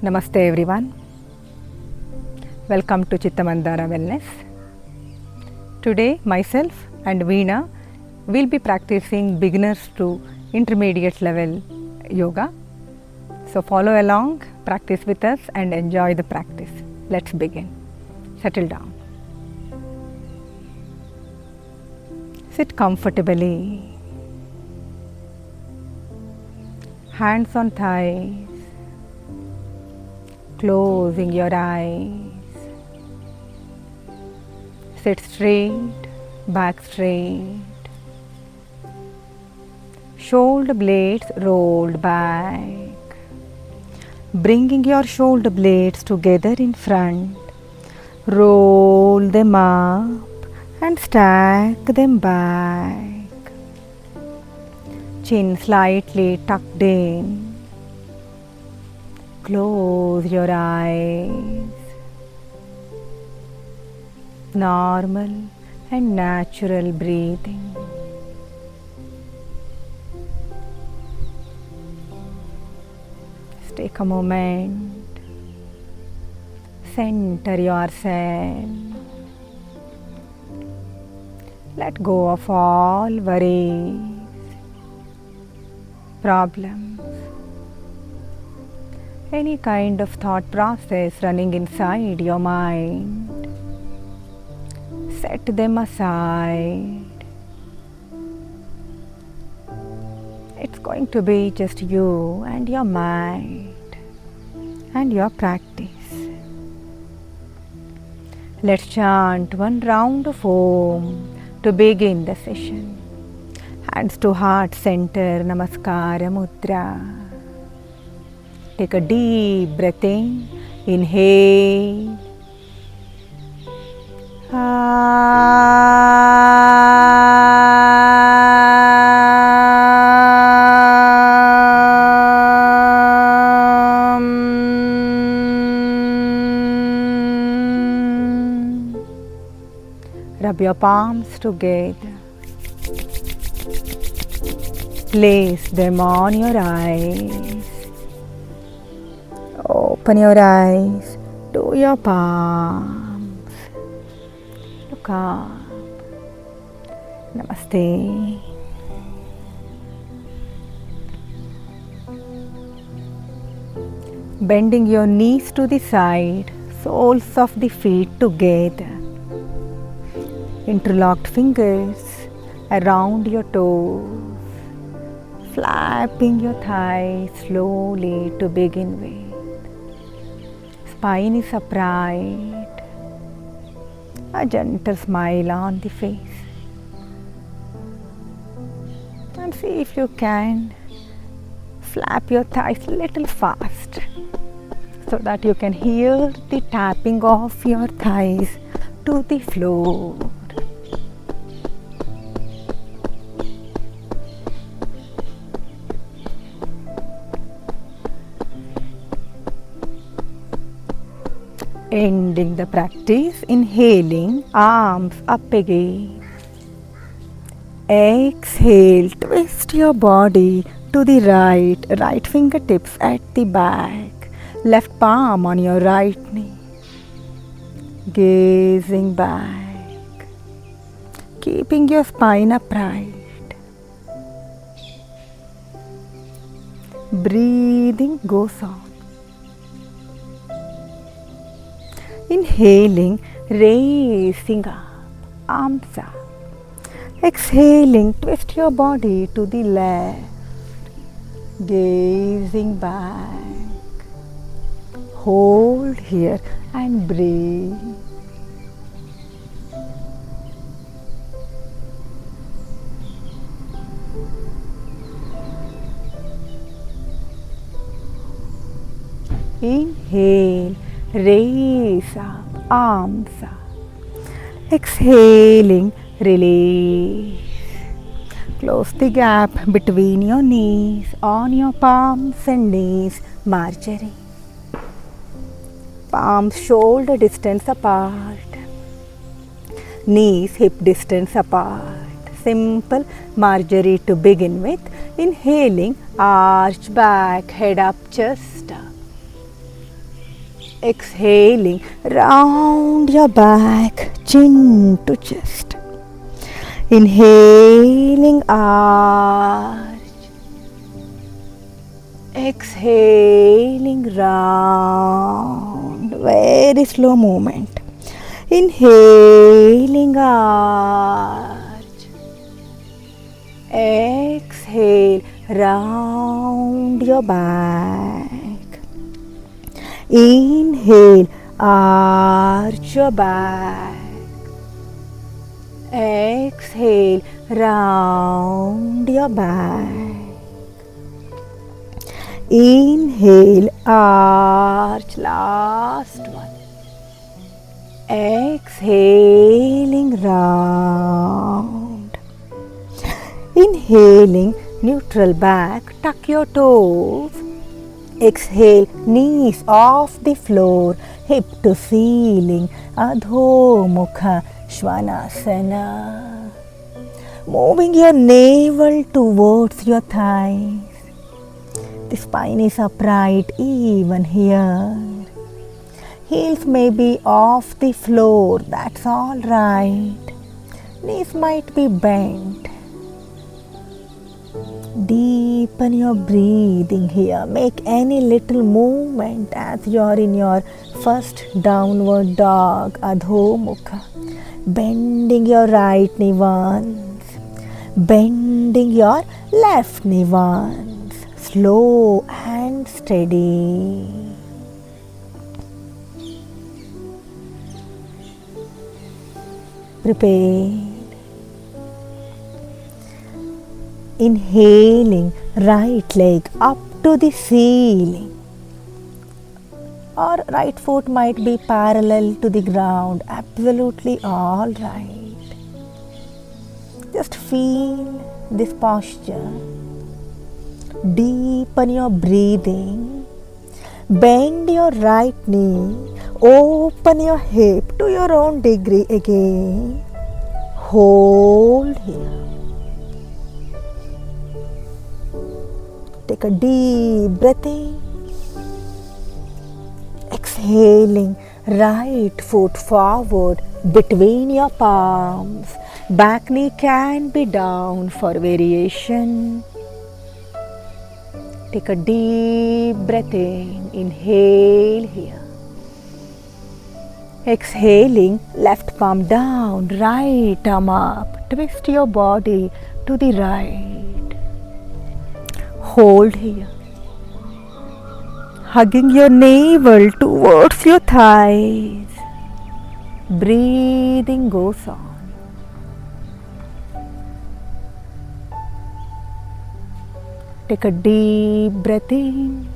Namaste everyone. Welcome to Chittamandara Wellness. Today myself and Veena will be practicing beginners to intermediate level yoga. So follow along, practice with us and enjoy the practice. Let's begin. Settle down. Sit comfortably. Hands on thighs. Closing your eyes. Sit straight, back straight. Shoulder blades rolled back. Bringing your shoulder blades together in front. Roll them up and stack them back. Chin slightly tucked in. Close your eyes. Normal and natural breathing. Just take a moment. Center yourself. Let go of all worries, problems, any kind of thought process running inside your mind. Set them aside. It's going to be just you and your mind and your practice. Let's chant one round of Om to begin the session. Hands to heart center, Namaskara Mudra. Take a deep breath in. Inhale. Rub your palms together. Place them on your eyes. Open your eyes to your palms. Look up. Namaste. Bending your knees to the side, soles of the feet together. Interlocked fingers around your toes. Flapping your thighs slowly to begin with. Spine is upright. A gentle smile on the face. And see if you can flap your thighs a little fast so that you can hear the tapping of your thighs to the floor. Ending the practice, inhaling, arms up again. Exhale, twist your body to the right fingertips at the back, left palm on your right knee. Gazing back, keeping your spine upright. Breathing goes on. Inhaling, raising up, arms up. Exhaling, twist your body to the left. Gazing back. Hold here and breathe. Inhale, raise up, arms up. Exhaling, release. Close the gap between your knees, on your palms and knees, Marjorie. Palms shoulder distance apart. Knees hip distance apart. Simple Marjorie to begin with. Inhaling, arch back, head up, chest up. Exhaling, round your back, chin to chest. Inhaling, arch. Exhaling, round. Very slow movement. Inhaling, arch. Exhale, round your back. Inhale, arch your back. Exhale, round your back. Inhale, arch, last one. Exhaling, round. Inhaling, neutral back, tuck your toes. Exhale, knees off the floor, hip to ceiling, Adho Mukha Svanasana. Moving your navel towards your thighs. The spine is upright even here. Heels may be off the floor, that's all right. Knees might be bent. Deepen your breathing here. Make any little movement as you are in your first downward dog, Adho Mukha. Bending your right knee once. Bending your left knee once. Slow and steady. Prepare. Inhaling, right leg up to the ceiling. Or right foot might be parallel to the ground. Absolutely all right. Just feel this posture. Deepen your breathing. Bend your right knee. Open your hip to your own degree again. Hold here. Take a deep breath in. Exhaling, right foot forward between your palms. Back knee can be down for variation. Take a deep breath in. Inhale here. Exhaling, left palm down, right arm up. Twist your body to the right. Hold here. Hugging your navel towards your thighs. Breathing goes on. Take a deep breath in.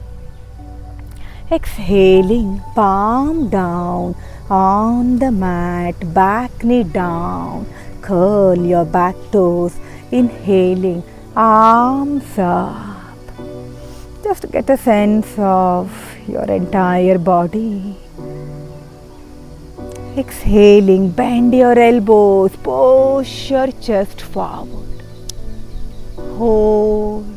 Exhaling, palm down on the mat, back knee down. Curl your back toes. Inhaling, arms up. Just get a sense of your entire body. Exhaling, bend your elbows, push your chest forward. Hold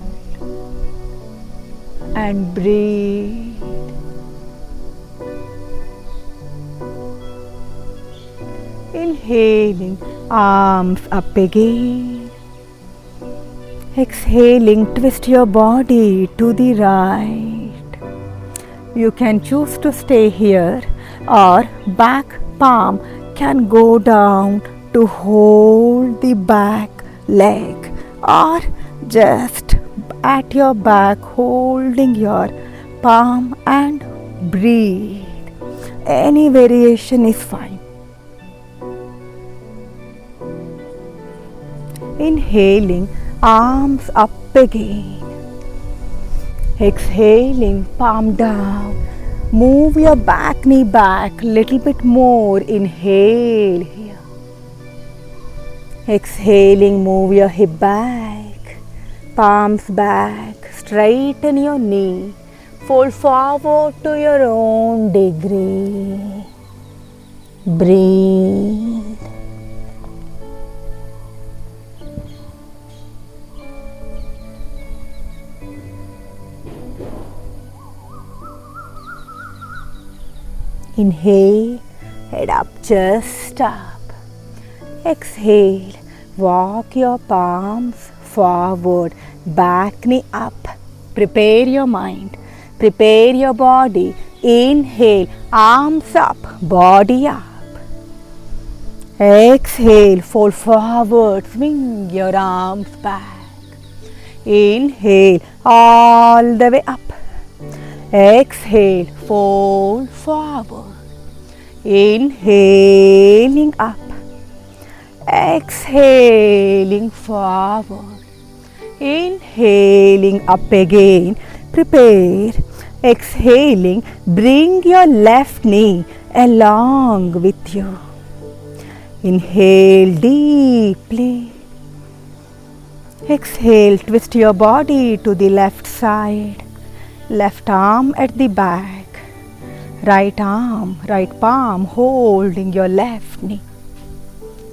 and breathe. Inhaling, arms up again. Exhaling, twist your body to the right. You can choose to stay here or back palm can go down to hold the back leg, or just at your back holding your palm and breathe. Any variation is fine. Inhaling, arms up again. Exhaling, palm down. Move your back knee back little bit more. Inhale here. Exhaling, move your hip back. Palms back. Straighten your knee. Fold forward to your own degree. Breathe. Inhale, head up, chest up. Exhale, walk your palms forward, back knee up. Prepare your mind, prepare your body. Inhale, arms up, body up. Exhale, fold forward, swing your arms back. Inhale, all the way up. Exhale, fold forward. Inhaling up. Exhaling forward. Inhaling up again. Prepare. Exhaling, bring your left knee along with you. Inhale deeply. Exhale, twist your body to the left side. Left arm at the back. Right arm, right palm holding your left knee.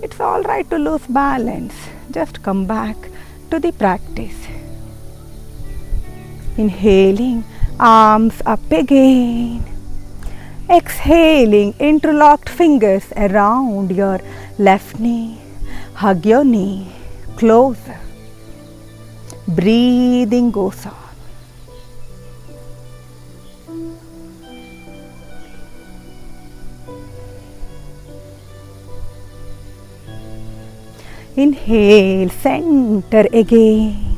It's all right to lose balance. Just come back to the practice. Inhaling, arms up again. Exhaling, interlocked fingers around your left knee. Hug your knee closer. Breathing goes on. Inhale, center again.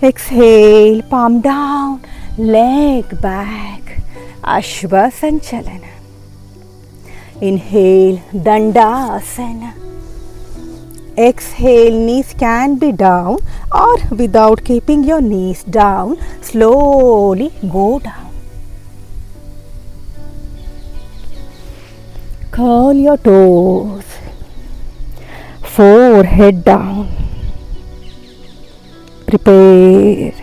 Exhale, palm down, leg back. Ashva Sanchalana. Inhale, Dandasana. Exhale, knees can be down or without keeping your knees down, slowly go down. Curl your toes. Forehead down. Prepare.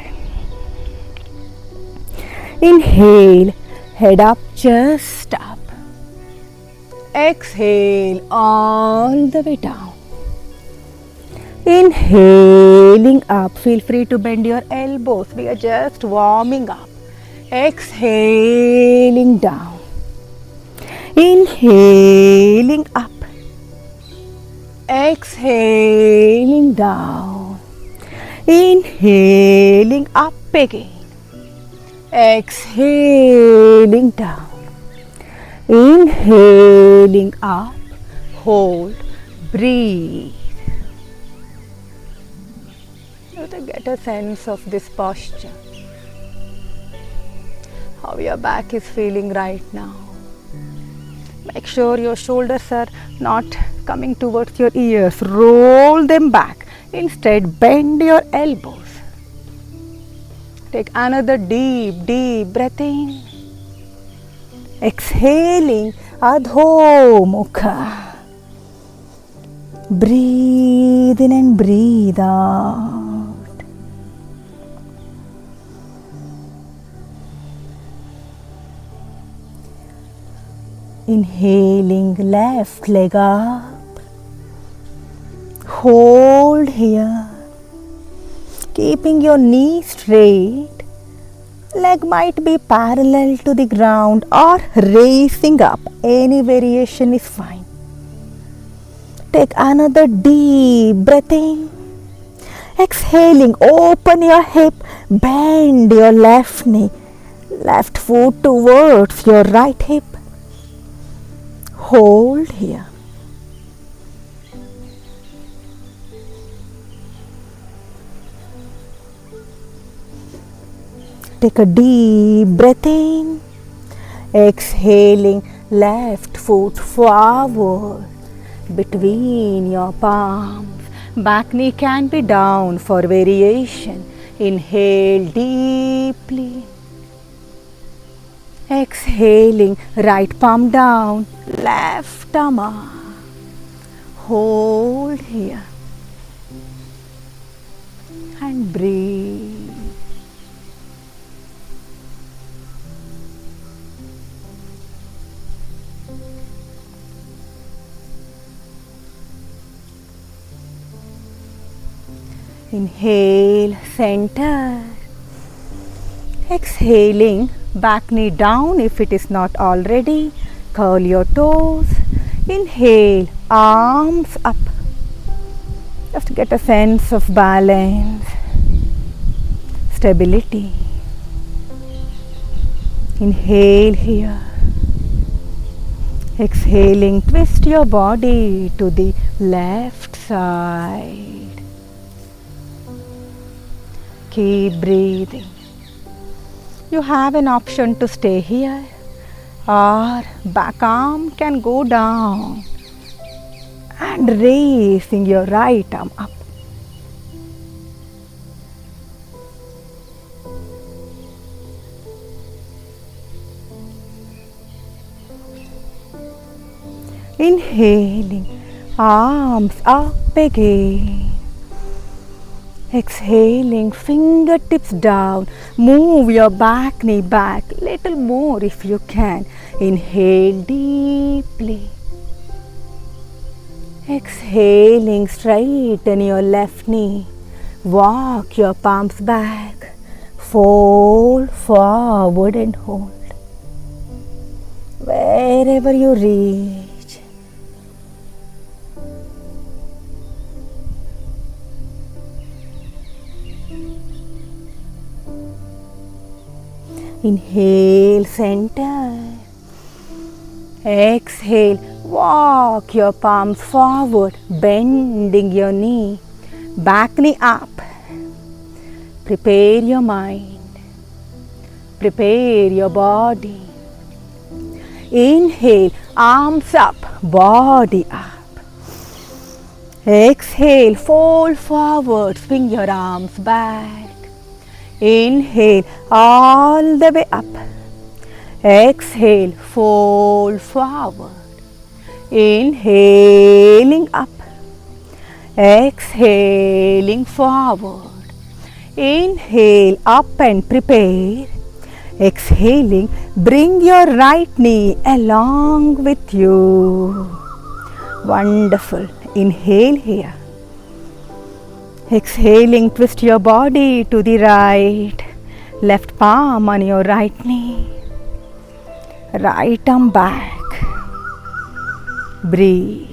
Inhale, head up, chest up. Exhale, all the way down. Inhaling up, feel free to bend your elbows. We are just warming up. Exhaling down. Inhaling up. Exhaling down. Inhaling up again. Exhaling down. Inhaling up. Hold. Breathe. To get a sense of this posture. How your back is feeling right now. Make sure your shoulders are not coming towards your ears. Roll them back. Instead, bend your elbows. Take another deep breath in. Exhaling, Adho Mukha. Breathe in and breathe out. Inhaling, left leg up. Hold here. Keeping your knee straight. Leg might be parallel to the ground or raising up. Any variation is fine. Take another deep breath in. Exhaling, open your hip. Bend your left knee. Left foot towards your right hip. Hold here. Take a deep breath in. Exhaling, left foot forward between your palms. Back knee can be down for variation. Inhale deeply. Exhaling, right palm down, left arm up. Hold here and breathe. Inhale, center. Exhaling, back knee down if it is not already. Curl your toes. Inhale, arms up. Just get a sense of balance, stability. Inhale here. Exhaling, twist your body to the left side. Keep breathing. You have an option to stay here, or back arm can go down and raising your right arm up. Inhaling, arms up again. Exhaling, fingertips down. Move your back knee back little more if you can. Inhale deeply. Exhaling, straighten your left knee. Walk your palms back. Fold forward and hold. Wherever you reach. Inhale, center. Exhale, walk your palms forward, bending your knee. Back knee up. Prepare your mind. Prepare your body. Inhale, arms up, body up. Exhale, fold forward, swing your arms back. Inhale, all the way up. Exhale, fold forward. Inhaling up. Exhaling forward. Inhale up and prepare. Exhaling, bring your right knee along with you. Wonderful. Inhale here. Exhaling, twist your body to the right. Left palm on your right knee. Right arm back. Breathe.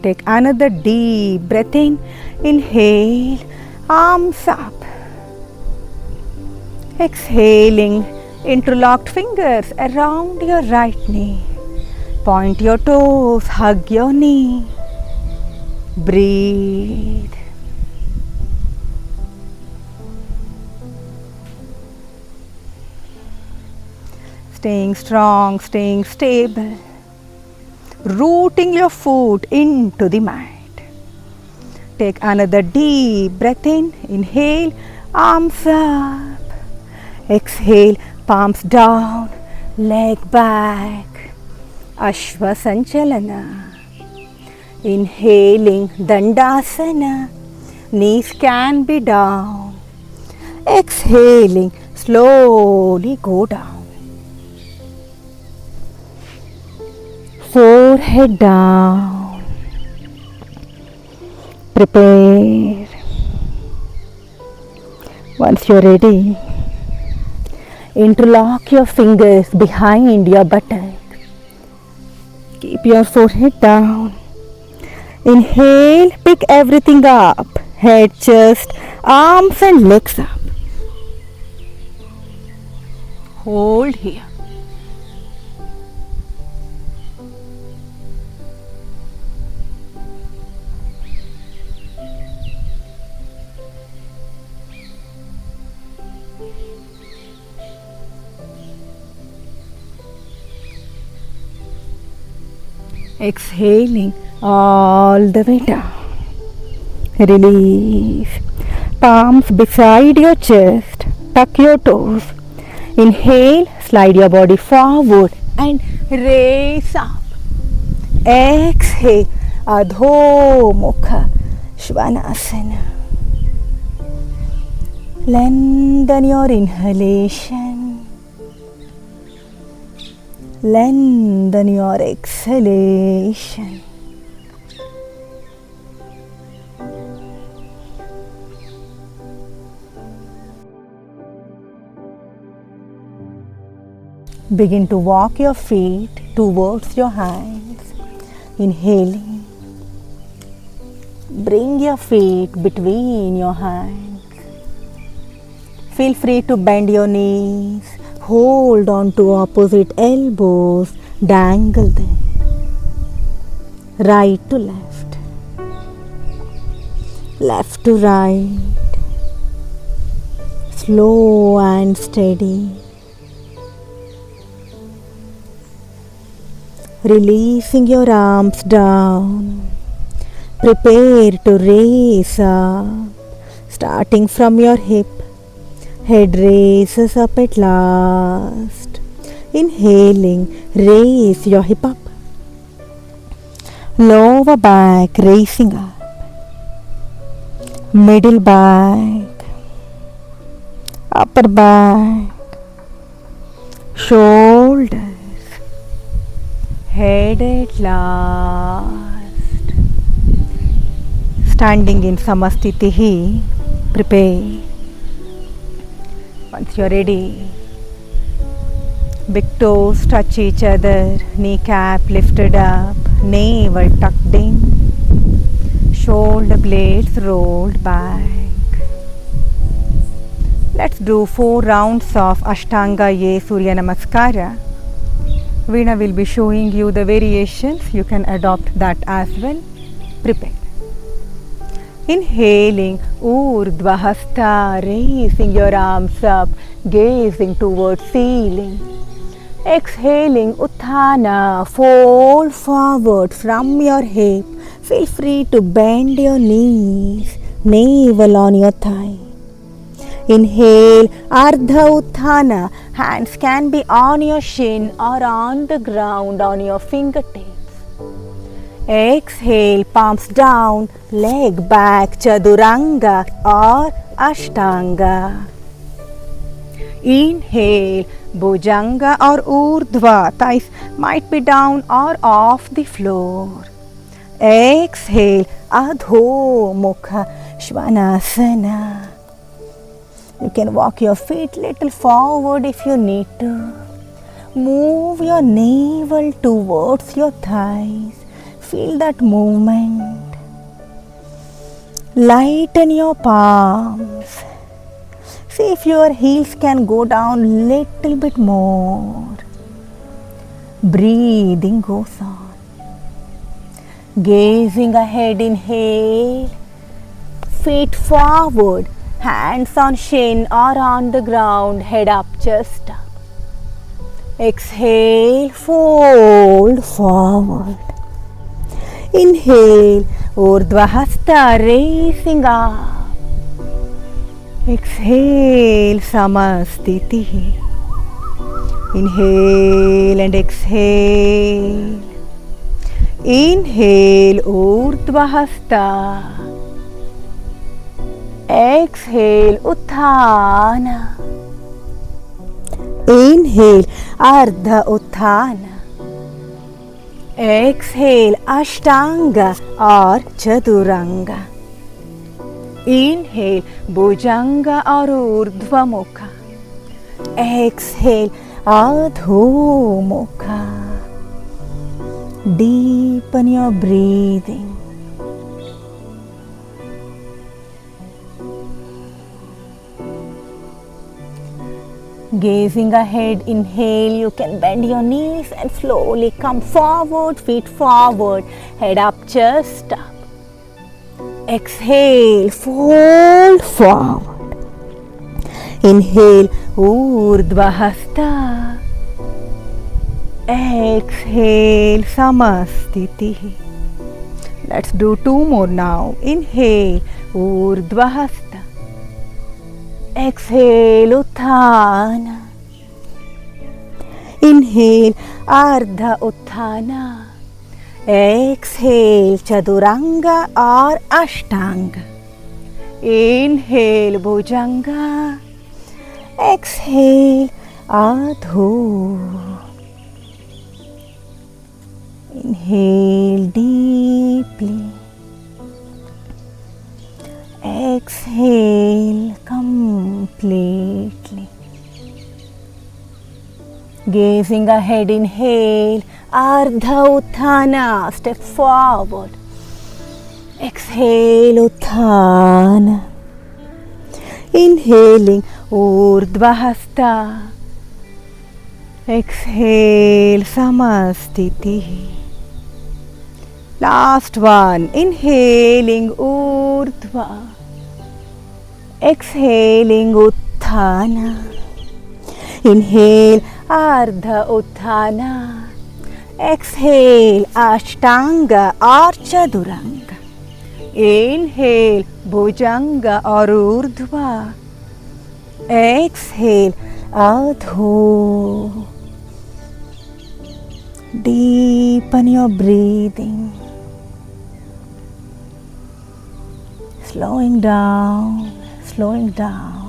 Take another deep breath in. Inhale, arms up. Exhaling, interlocked fingers around your right knee. Point your toes, hug your knee. Breathe. Staying strong, staying stable. Rooting your foot into the mat. Take another deep breath in. Inhale, arms up. Exhale, palms down, leg back. Ashwa Sanchalana. Inhaling, Dandasana. Knees can be down. Exhaling, slowly go down. Forehead down. Prepare. Once you're ready, interlock your fingers behind your buttock. Keep your forehead down. Inhale, pick everything up. Head, chest, arms and legs up. Hold here. Exhaling all the way down. Release. Palms beside your chest. Tuck your toes. Inhale, slide your body forward and raise up. Exhale, Adho Mukha Svanasana. Lengthen your inhalation. Lengthen your exhalation. Begin to walk your feet towards your hands. Inhaling. Bring your feet between your hands. Feel free to bend your knees. Hold on to opposite elbows. Dangle them. Right to left. Left to right. Slow and steady. Releasing your arms down. Prepare to raise up. Starting from your hip. Head raises up at last. Inhaling, raise your hip up. Lower back raising up. Middle back. Upper back. Shoulders. Head at last. Standing in Samastitihi. Prepare. Once you're ready, big toes touch each other, kneecap lifted up, navel tucked in, shoulder blades rolled back. Let's do 4 rounds of Ashtanga Ye Surya Namaskara. Veena will be showing you the variations. You can adopt that as well. Prepare. Inhaling Urdhva Hasta, raising your arms up, gazing towards ceiling. Exhaling Utthana, fold forward from your hip. Feel free to bend your knees, navel on your thigh. Inhale Ardha Utthana, hands can be on your shin or on the ground on your fingertips. Exhale, palms down, leg back, Chaduranga or Ashtanga. Inhale, Bhujanga or Urdhva, thighs might be down or off the floor. Exhale, Adho Mukha Svanasana. You can walk your feet little forward if you need to. Move your navel towards your thighs. Feel that movement. Lighten your palms. See if your heels can go down little bit more. Breathing goes on. Gazing ahead, inhale. Feet forward, hands on shin or on the ground, head up, chest up. Exhale, fold forward. Inhale, Urdhva Hasta, raising up. Exhale, Samastitihi. Inhale and exhale. Inhale, Urdhva Hasta. Exhale, Utthana. Inhale, Ardha Utthana. Exhale, Ashtanga or Chaduranga. Inhale, Bhujanga or Urdhva Mukha. Exhale, Adho Mukha. Deepen your breathing. Gazing ahead, inhale, you can bend your knees and slowly come forward, feet forward, head up, chest up. Exhale, fold forward. Inhale, Urdhva Hasta. Exhale, Samastitihi. Let's do 2 more now. Inhale, Urdhva Hasta. Exhale, Utthana. Inhale, Ardha Utthana. Exhale, Chaduranga or Ashtanga. Inhale, Bhujanga. Exhale, Adho. Inhale deeply. Exhale completely. Gazing ahead, inhale, Ardha Utthana, step forward. Exhale, Utthana. Inhaling, Urdhva Hasta. Exhale, Samastiti. Last one, inhaling, Urdhva. Exhaling, Utthana. Inhale, Ardha Utthana. Exhale, Ashtanga or Chaduranga. Inhale, Bhujanga or Urdhva. Exhale, Adho. Deepen your breathing. Slowing down, slowing down.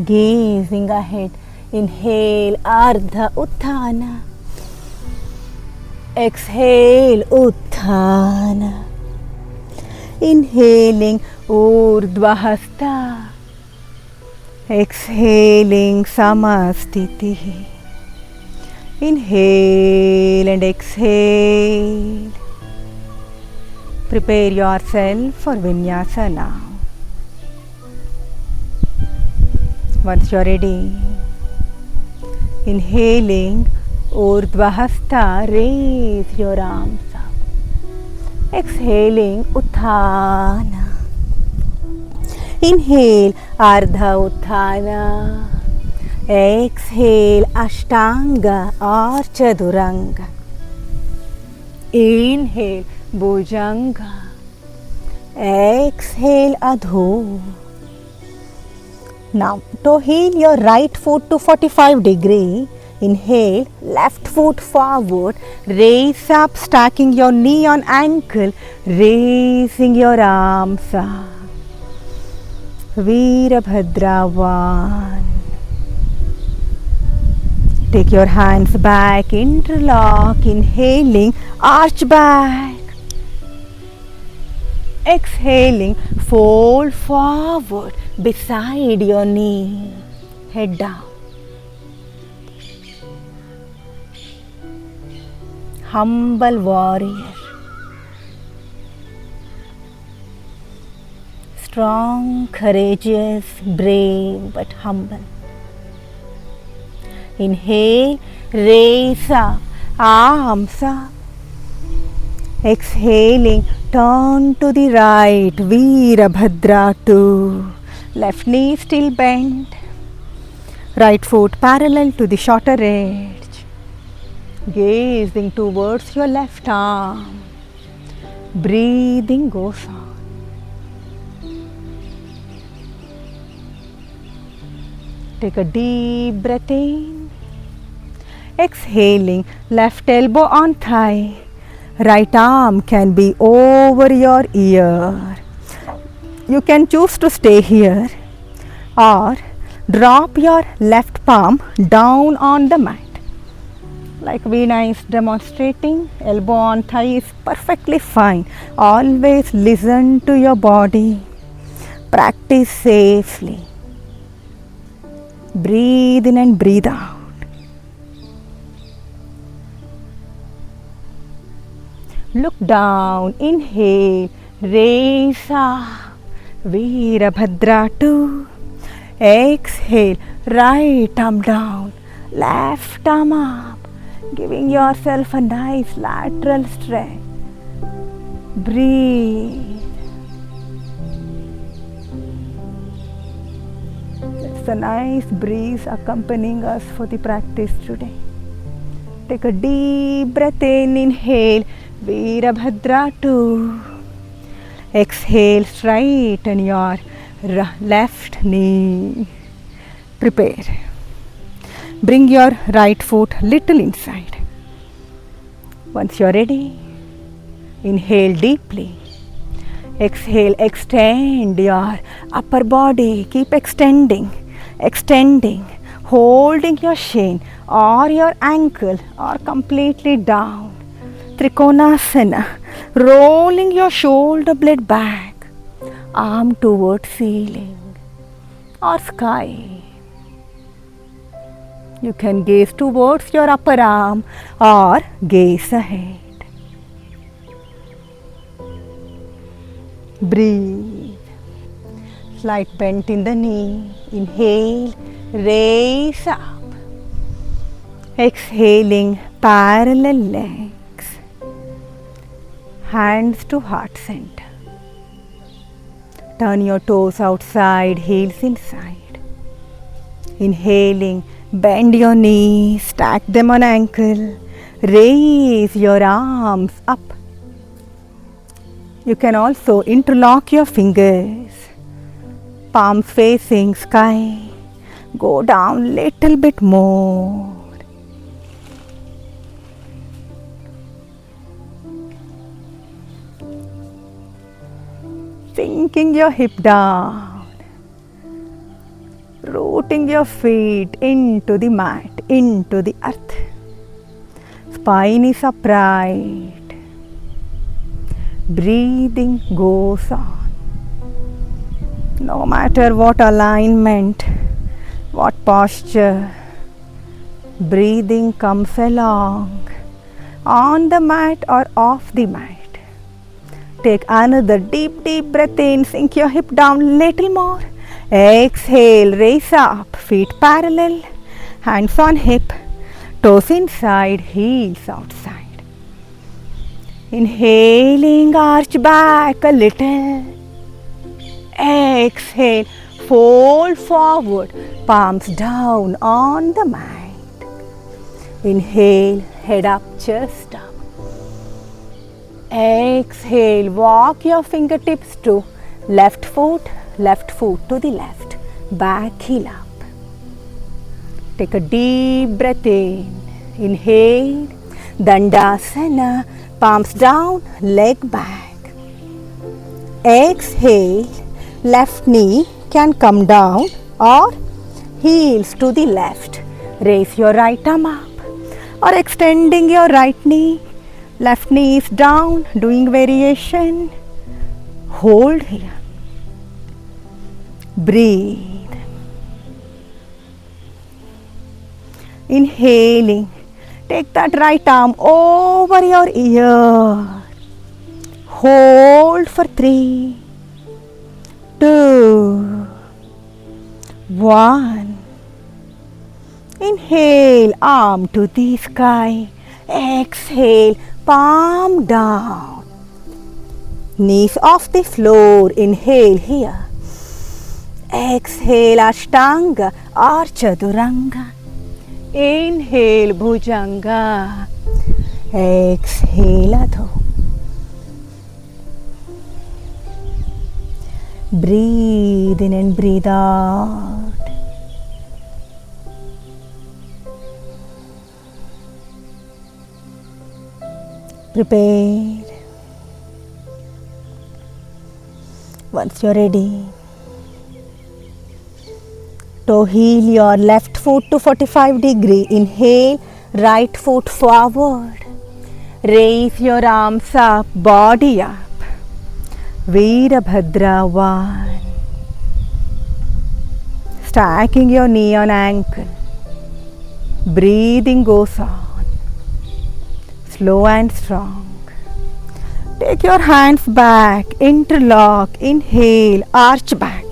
Gazing ahead, inhale, Ardha Utthana. Exhale, Utthana. Inhaling, Urdhva Hasta. Exhaling, Samastiti. Inhale and exhale. Prepare yourself for Vinyasa now. Once you are ready, inhaling, Urdhva Hasta, raise your arms up. Exhaling, Utthana. Inhale, Ardha Utthana. Exhale, Ashtanga or Chaduranga. Inhale, Bhujanga. Exhale, Adho. Now, to heel your right foot to 45 degree, inhale, left foot forward, raise up, stacking your knee on ankle, raising your arms up. Virabhadra 1. Take your hands back, interlock, inhaling, arch back. Exhaling, fold forward beside your knee, head down. Humble warrior. Strong, courageous, brave but humble. Inhale, raise up, arms up. Exhaling, turn to the right, Virabhadra 2. Left knee still bent. Right foot parallel to the shorter edge. Gazing towards your left arm. Breathing goes on. Take a deep breath in. Exhaling, left elbow on thigh. Right arm can be over your ear. You can choose to stay here or drop your left palm down on the mat. Like Veena is demonstrating, elbow on thigh is perfectly fine. Always listen to your body. Practice safely. Breathe in and breathe out. Look down, inhale, raise up, Virabhadra 2. Exhale, right arm down, left arm up, giving yourself a nice lateral stretch. Breathe. It's a nice breeze accompanying us for the practice today. Take a deep breath in, inhale, Virabhadra 2. Exhale, straighten your left knee. Prepare. Bring your right foot little inside. Once you are ready, inhale deeply. Exhale, extend your upper body. Keep extending, extending, holding your shin or your ankle or completely down. Trikonasana, rolling your shoulder blade back, arm towards ceiling. or sky. You can gaze towards your upper arm or gaze ahead. Breathe. Slight bend in the knee. Inhale, raise up. Exhaling, parallel legs. Hands to heart center. Turn your toes outside, heels inside. Inhaling, bend your knees, stack them on ankle. Raise your arms up. You can also interlock your fingers. Palms facing sky. Go down little bit more. Sinking your hip down. Rooting your feet into the mat, into the earth. Spine is upright. Breathing goes on. No matter what alignment, what posture, breathing comes along on the mat or off the mat. Take another deep breath in, sink your hip down little more. Exhale, raise up, feet parallel, hands on hip, toes inside, heels outside. Inhaling, arch back a little. Exhale, fold forward, palms down on the mat. Inhale, head up, chest up. Exhale, walk your fingertips to left foot to the left, back heel up. Take a deep breath in. Inhale, Dandasana, palms down, leg back. Exhale, left knee can come down or heels to the left. Raise your right arm up or extending your right knee. Left knee is down, doing variation. Hold here. Breathe. Inhaling. Take that right arm over your ear. Hold for 3, 2, 1. Inhale, arm to the sky. Exhale, palm down. Knees off the floor. Inhale here. Exhale, Ashtanga or Chaturanga. Inhale, Bhujanga. Exhale, Adho. Breathe in and breathe out. Prepare. Once you're ready, toe heel your left foot to 45 degree. Inhale, right foot forward. Raise your arms up, body up. Virabhadra 1. Stacking your knee on ankle. Breathing goes on. Slow and strong. Take your hands back, interlock, inhale, arch back.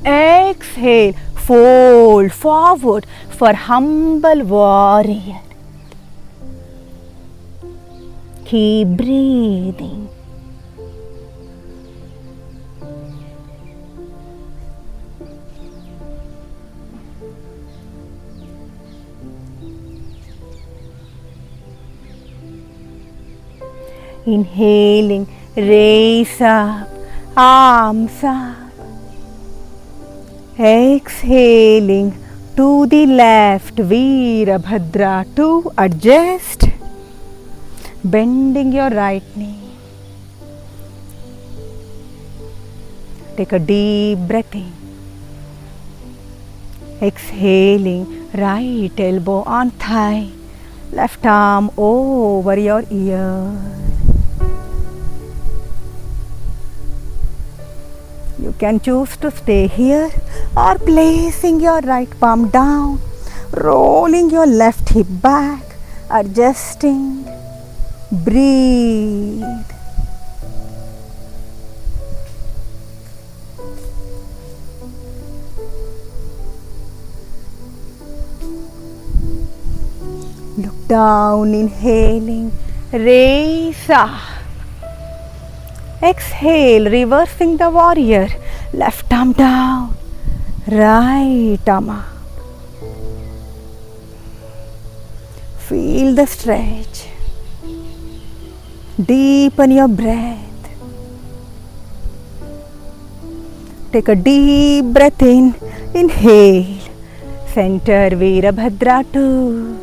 Exhale, fold forward for humble warrior. Keep breathing. Inhaling, raise up, arms up. Exhaling to the left, Virabhadra 2, adjust. Bending your right knee. Take a deep breath in. Exhaling, right elbow on thigh, left arm over your ear. You can choose to stay here or placing your right palm down, rolling your left hip back, adjusting. Breathe. Look down, inhaling, raise up. Exhale, reversing the warrior. Left arm down, right arm up. Feel the stretch. Deepen your breath. Take a deep breath in. Inhale. Center Virabhadra 2.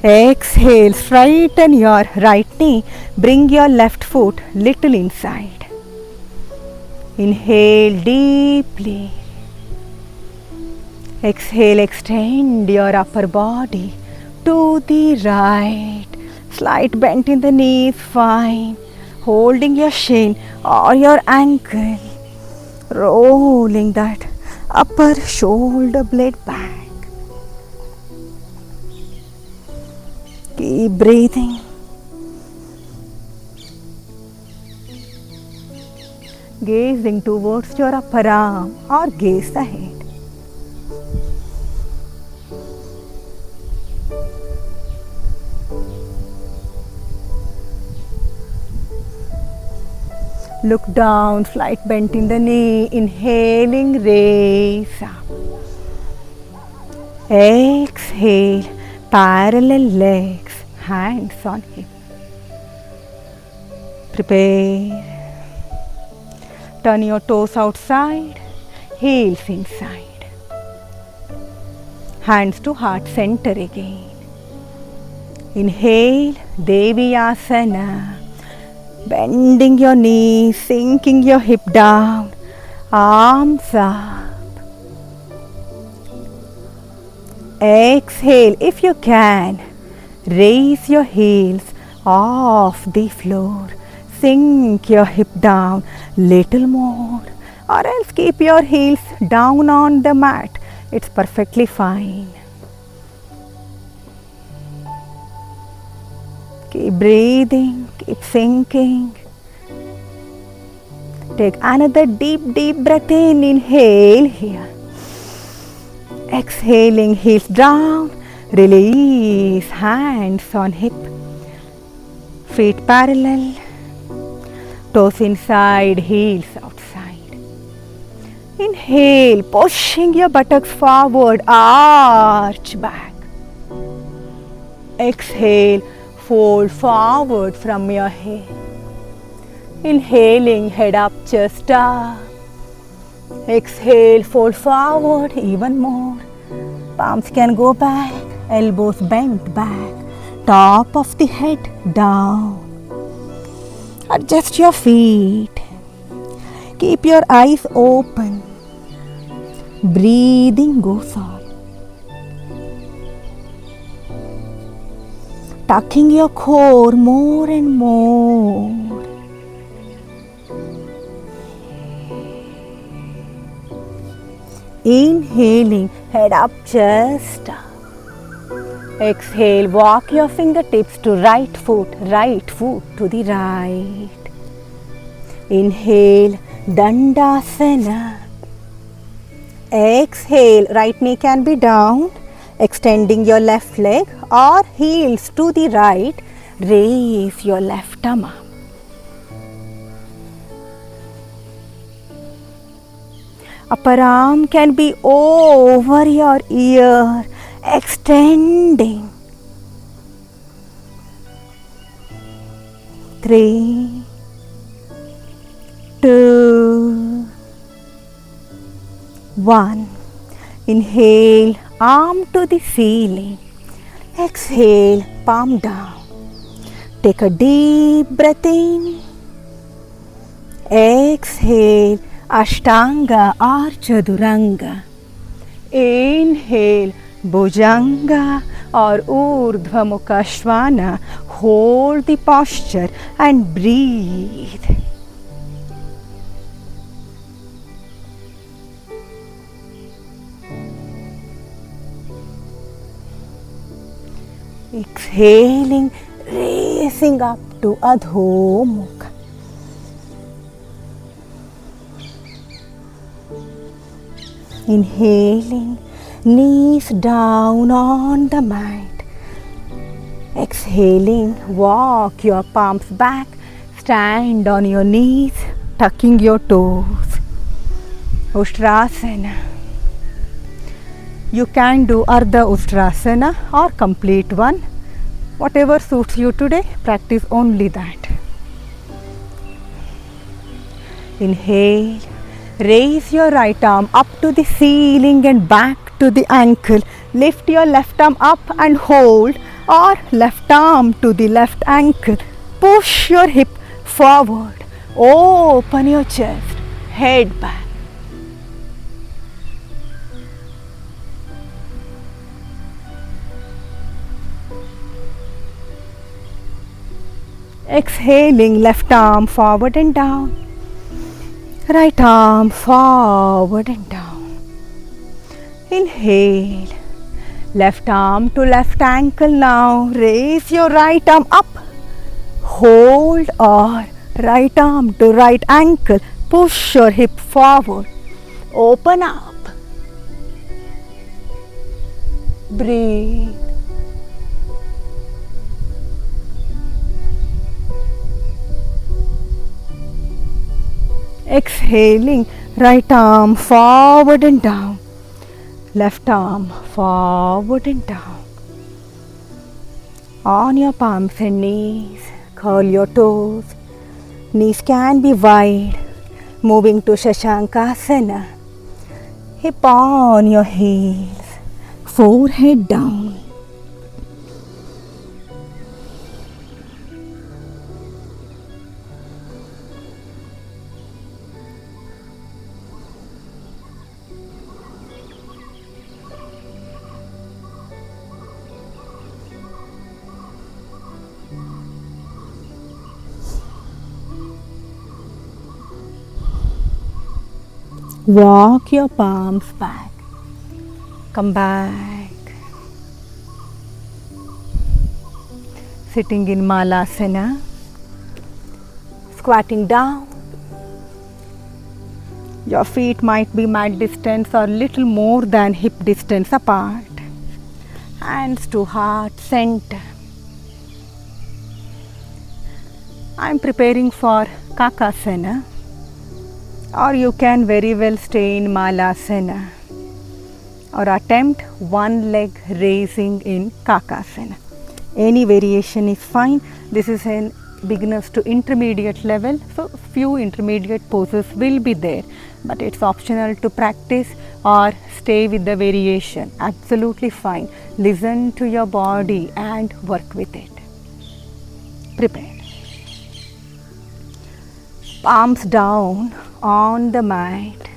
Exhale, straighten your right knee. Bring your left foot little inside. Inhale deeply. Exhale, extend your upper body to the right. Slight bend in the knees, fine. Holding your shin or your ankle. Rolling that upper shoulder blade back. Keep breathing. Gazing towards your upper arm or gaze ahead. Look down, slight bend in the knee, inhaling, raise up. Exhale, parallel legs, hands on hip. Prepare. Turn your toes outside, heels inside. Hands to heart center again. Inhale, Deviyasana. Bending your knees, sinking your hip down, arms up. Exhale, if you can, raise your heels off the floor. Sink your hip down little more, or else keep your heels down on the mat. It's perfectly fine. Keep breathing, keep sinking. Take another deep breath in. Inhale here. Exhaling, heels down. Release, hands on hip. Feet parallel. Toes inside, heels outside. Inhale, pushing your buttocks forward, arch back. Exhale, fold forward from your head. Inhaling, head up, chest up. Exhale, fold forward even more. Palms can go back, elbows bent back. Top of the head down. Adjust your feet. Keep your eyes open. Breathing goes on. Tucking your core more and more. Inhaling, head up, chest up. Exhale, walk your fingertips to right foot to the right. Inhale, Dandasana. Exhale, right knee can be down. Extending your left leg or heels to the right. Raise your left arm up. Upper arm can be over your ear, extending. 3, 2, 1. Inhale, arm to the ceiling. Exhale, palm down. Take a deep breath in. Exhale, Ashtanga or Chaduranga. Inhale, Bhujanga or Urdhva Mukha Svana. Hold the posture and breathe. Exhaling, raising up to Adho Mukha. Inhaling, knees down on the mat. Exhaling, walk your palms back, stand on your knees, tucking your toes. Ustrasana. You can do Ardha Ustrasana or complete one. Whatever suits you today, practice only that. Inhale, raise your right arm up to the ceiling and back to the ankle. Lift your left arm up and hold, or left arm to the left ankle. Push your hip forward. Open your chest, head back. Exhaling, left arm forward and down. Right arm forward and down. Inhale. Left arm to left ankle now. Raise your right arm up. Hold, or right arm to right ankle. Push your hip forward. Open up. Breathe. Exhaling, right arm forward and down. Left arm forward and down. On your palms and knees, curl your toes. Knees can be wide. Moving to Shashankasana. Hip on your heels. Forehead down. Walk your palms back. Come back. Sitting in Malasana. Squatting down. Your feet might be mat distance or little more than hip distance apart. Hands to heart center. I am preparing for Kakasana. Or you can very well stay in Malasana or attempt one leg raising in Kakasana. Any variation is fine. This is an beginners to intermediate level, so few intermediate poses will be there, but it's optional to practice or stay with the variation. Absolutely fine. Listen to your body and work with it. Prepare. Palms down on the mat.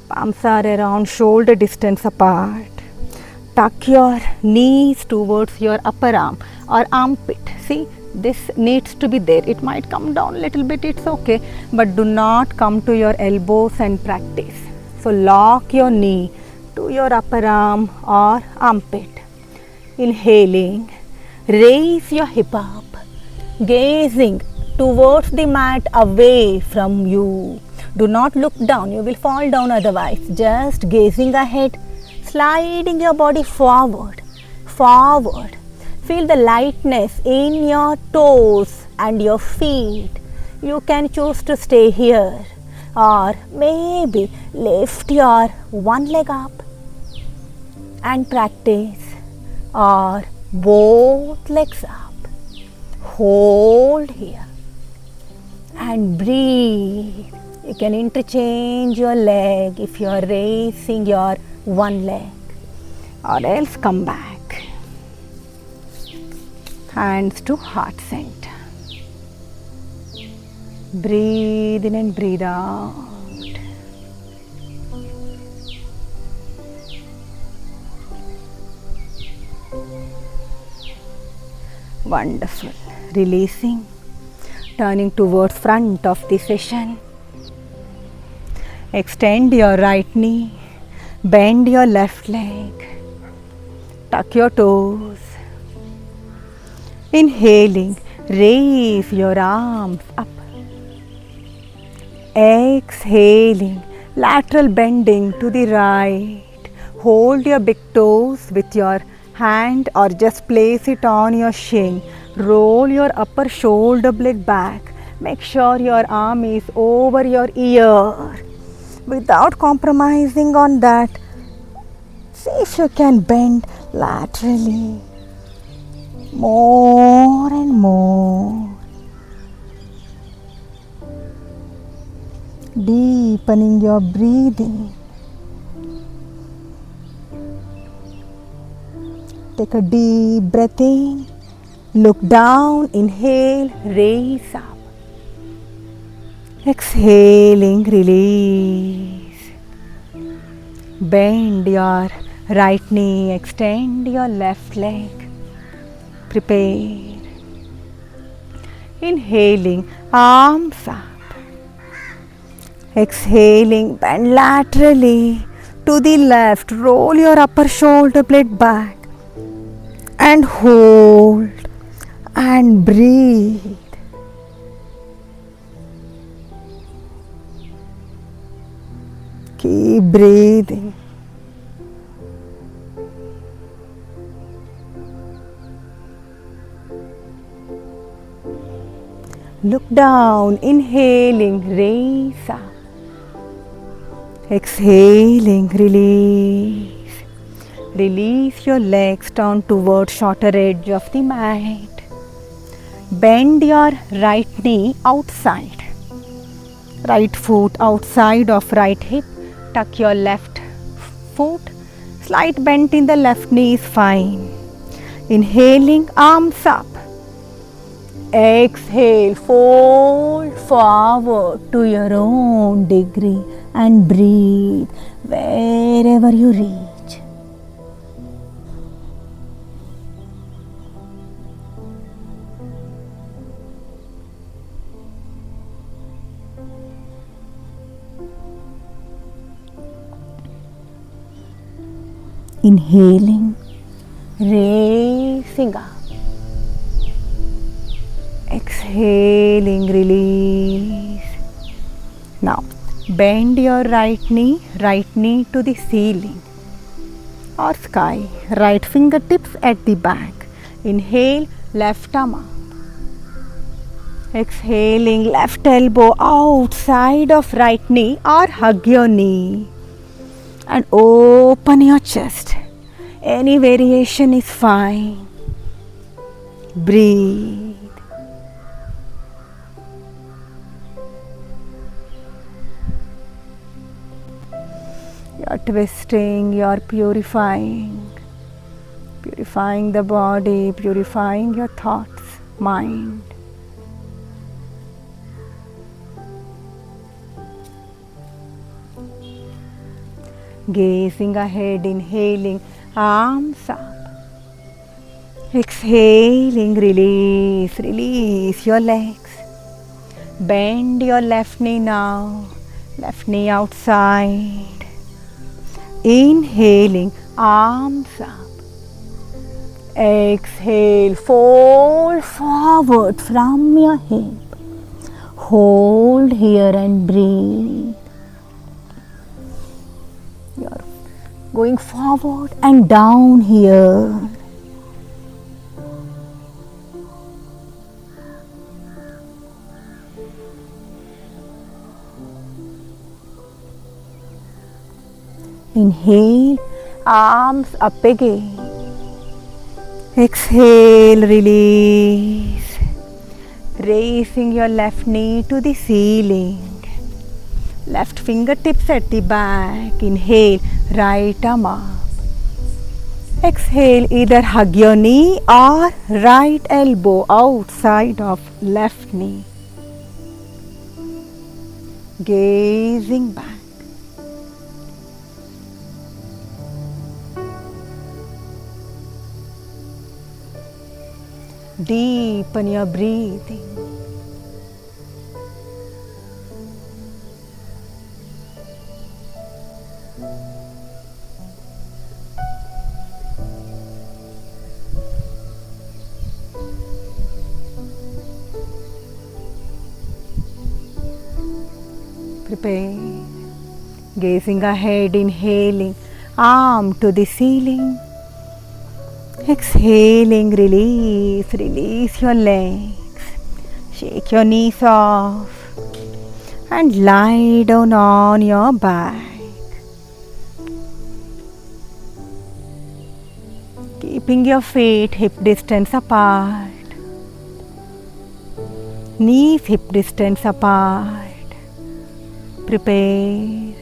Palms are around shoulder distance apart. Tuck your knees towards your upper arm or armpit. See, this needs to be there. It might come down a little bit, it's okay, but do not come to your elbows and practice. So lock your knee to your upper arm or armpit. Inhaling, raise your hip up, gazing towards the mat away from you. Do not look down, you will fall down otherwise. Just gazing ahead, sliding your body forward, forward. Feel the lightness in your toes and your feet. You can choose to stay here or maybe lift your one leg up and practice, or both legs up. Hold here and breathe. You can interchange your leg if you are raising your one leg, or else come back. Hands to heart center. Breathe in and breathe out. Wonderful. Releasing. Turning towards front of the session. Extend your right knee. Bend your left leg. Tuck your toes. Inhaling, raise your arms up. Exhaling, lateral bending to the right. Hold your big toes with your hand or just place it on your shin. Roll your upper shoulder blade back. Make sure your arm is over your ear. Without compromising on that, see if you can bend laterally more and more. Deepening your breathing. Take a deep breath in. Look down. Inhale. Raise up. Exhaling. Release. Bend your right knee. Extend your left leg. Prepare. Inhaling. Arms up. Exhaling, bend laterally to the left. Roll your upper shoulder blade back and hold and breathe. Keep breathing. Look down, inhaling, raise up. Exhaling, release. Release your legs down towards shorter edge of the mat. Bend your right knee outside. Right foot outside of right hip. Tuck your left foot. Slight bend in the left knee is fine. Inhaling, arms up. Exhale, fold forward to your own degree and breathe wherever you reach. Inhaling, raising up. Exhaling, release. Now, bend your right knee to the ceiling or sky. Right fingertips at the back. Inhale, left arm up. Exhaling, left elbow outside of right knee or hug your knee. And open your chest. Any variation is fine. Breathe. You're twisting, you're purifying. Purifying the body, purifying your thoughts, mind. Gazing ahead, inhaling, arms up. Exhaling, release, release your legs. Bend your left knee now, left knee outside. Inhaling, arms up. Exhale, fold forward from your hip. Hold here and breathe. You're going forward and down here. Inhale, arms up again. Exhale, release. Raising your left knee to the ceiling. Left fingertips at the back. Inhale, right arm up. Exhale, either hug your knee or right elbow outside of left knee. Gazing back. Deepen your breathing. Prepare. Gazing ahead, inhaling, arm to the ceiling. Exhaling, release, release your legs. Shake your knees off and lie down on your back. Keeping your feet hip distance apart. Knees hip distance apart. Prepare.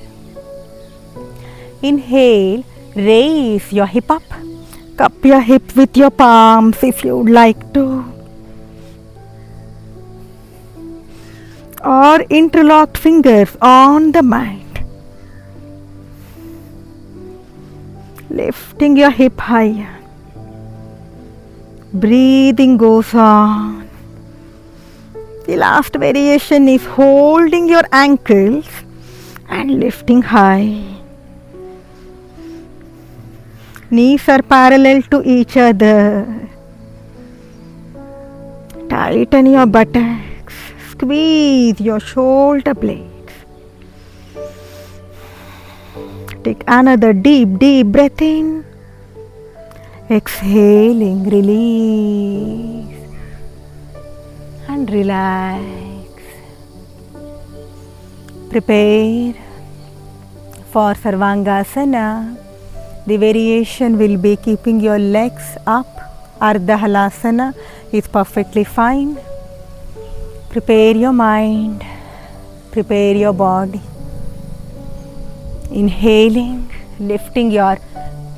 Inhale, raise your hip up. Cup your hip with your palms if you would like to. Or interlocked fingers on the mat. Lifting your hip higher. Breathing goes on. The last variation is holding your ankles and lifting high. Knees are parallel to each other. Tighten your buttocks. Squeeze your shoulder blades. Take another deep, deep breath in. Exhaling, release. And relax. Prepare for Sarvangasana. The variation will be keeping your legs up. Ardha Halasana is perfectly fine. Prepare your mind. Prepare your body. Inhaling, lifting your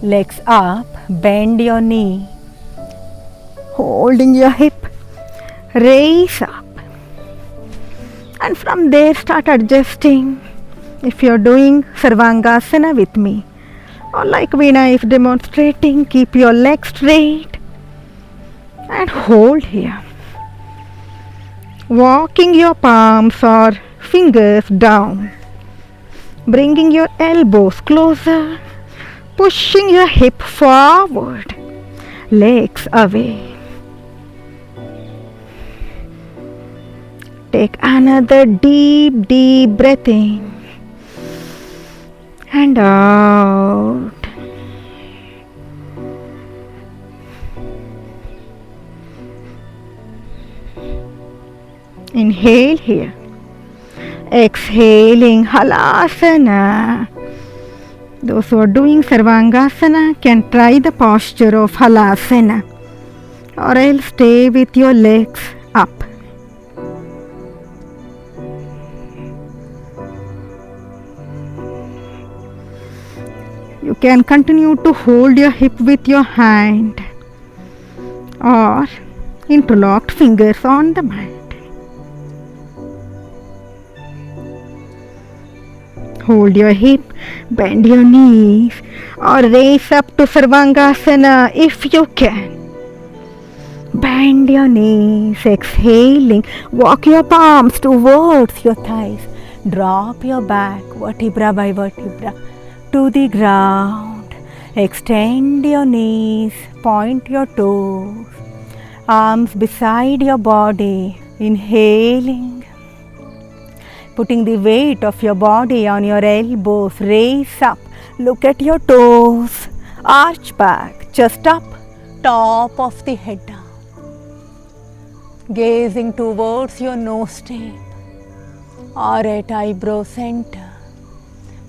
legs up. Bend your knee. Holding your hip. Raise up. And from there start adjusting. If you are doing Sarvangasana with me, or like Veena is demonstrating, keep your legs straight and hold here. Walking your palms or fingers down, bringing your elbows closer, pushing your hip forward, legs away. Take another deep, deep breath in and out. Inhale here. Exhaling Halasana. Those who are doing Sarvangasana can try the posture of Halasana, or else stay with your legs up. You can continue to hold your hip with your hand or interlocked fingers on the mat. Hold your hip, bend your knees or raise up to Sarvangasana if you can. Bend your knees, exhaling, walk your palms towards your thighs. Drop your back vertebra by vertebra to the ground. Extend your knees, point your toes, arms beside your body. Inhaling, putting the weight of your body on your elbows. Raise up, look at your toes, arch back, chest up, top of the head down. Gazing towards your nose tip or at eyebrow center.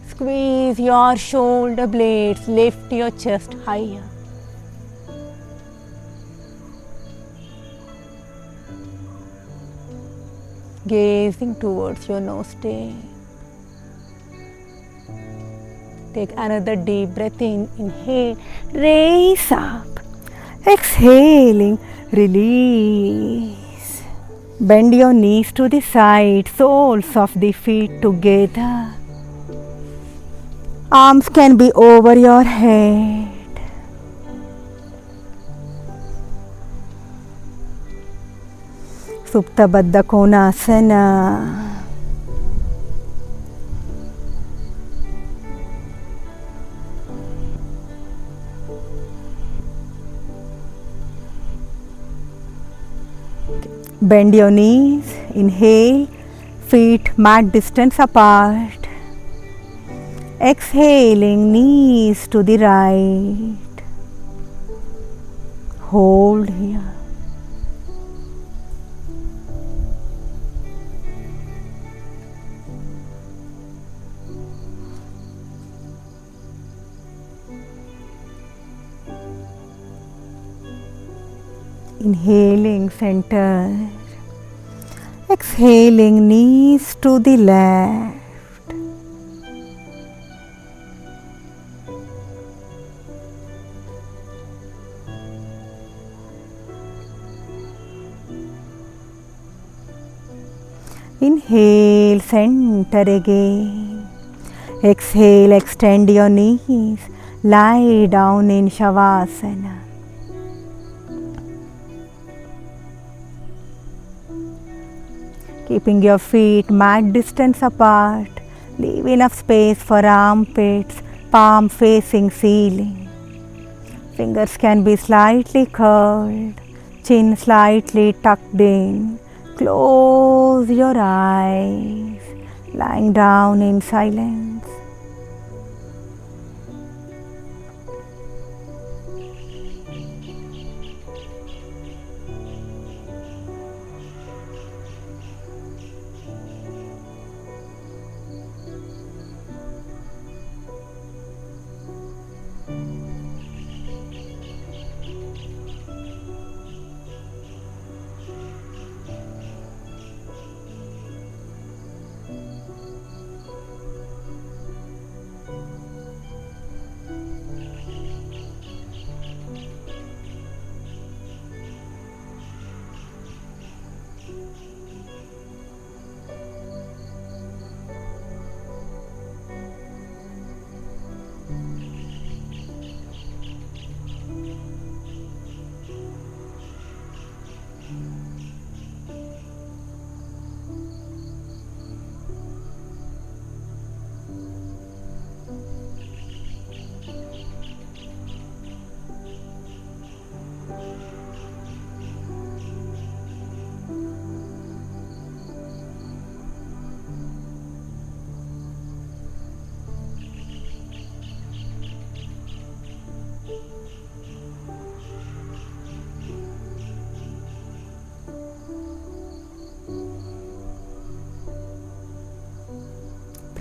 Squeeze your shoulder blades, lift your chest higher. Gazing towards your nose tip. Take another deep breath in. Inhale, raise up. Exhaling, release. Bend your knees to the side, soles of the feet together. Arms can be over your head. Supta Baddha Konasana. Bend your knees, inhale, feet mat distance apart. Exhaling, knees to the right. Hold here. Inhaling, center. Exhaling, knees to the left. Inhale, center again. Exhale, extend your knees. Lie down in Shavasana. Keeping your feet mat distance apart, leave enough space for armpits, palm facing ceiling. Fingers can be slightly curled, chin slightly tucked in. Close your eyes, lying down in silence.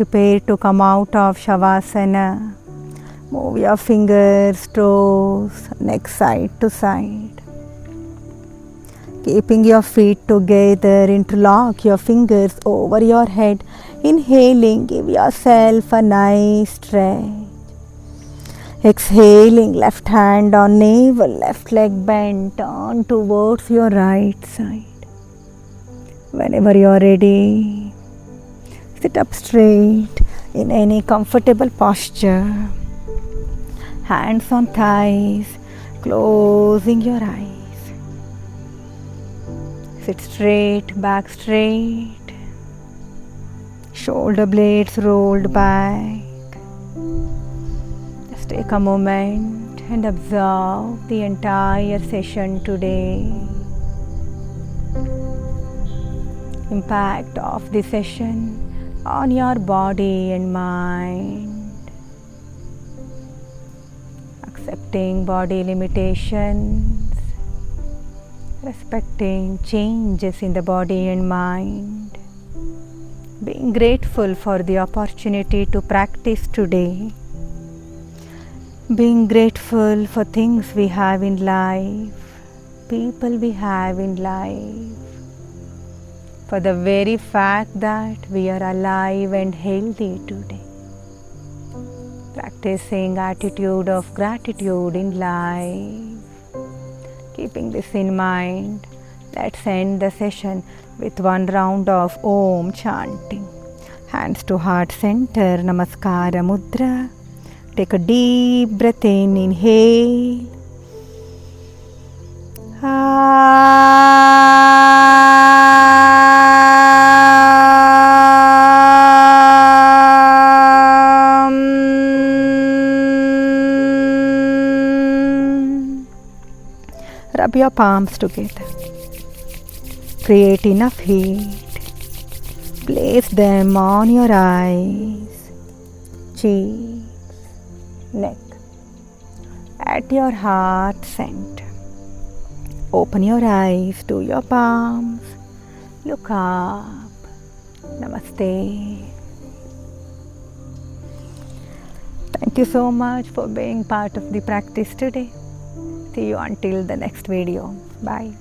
Prepare to come out of Shavasana. Move your fingers, toes, neck side to side. Keeping your feet together, interlock your fingers over your head. Inhaling, give yourself a nice stretch. Exhaling, left hand on navel, left leg bent, turn towards your right side. Whenever you are ready, sit up straight in any comfortable posture. Hands on thighs, closing your eyes. Sit straight, back straight. Shoulder blades rolled back. Just take a moment and observe the entire session today. Impact of the session on your body and mind. Accepting body limitations, respecting changes in the body and mind, being grateful for the opportunity to practice today, being grateful for things we have in life, people we have in life, for the very fact that we are alive and healthy today. Practicing attitude of gratitude in life. Keeping this in mind, let's end the session with one round of Om chanting. Hands to heart center, Namaskara Mudra. Take a deep breath in, inhale. Rub your palms together. Create enough heat. Place them on your eyes, cheeks, neck, at your heart center. Open your eyes to your palms. Look up. Namaste. Thank you so much for being part of the practice today. See you until the next video. Bye.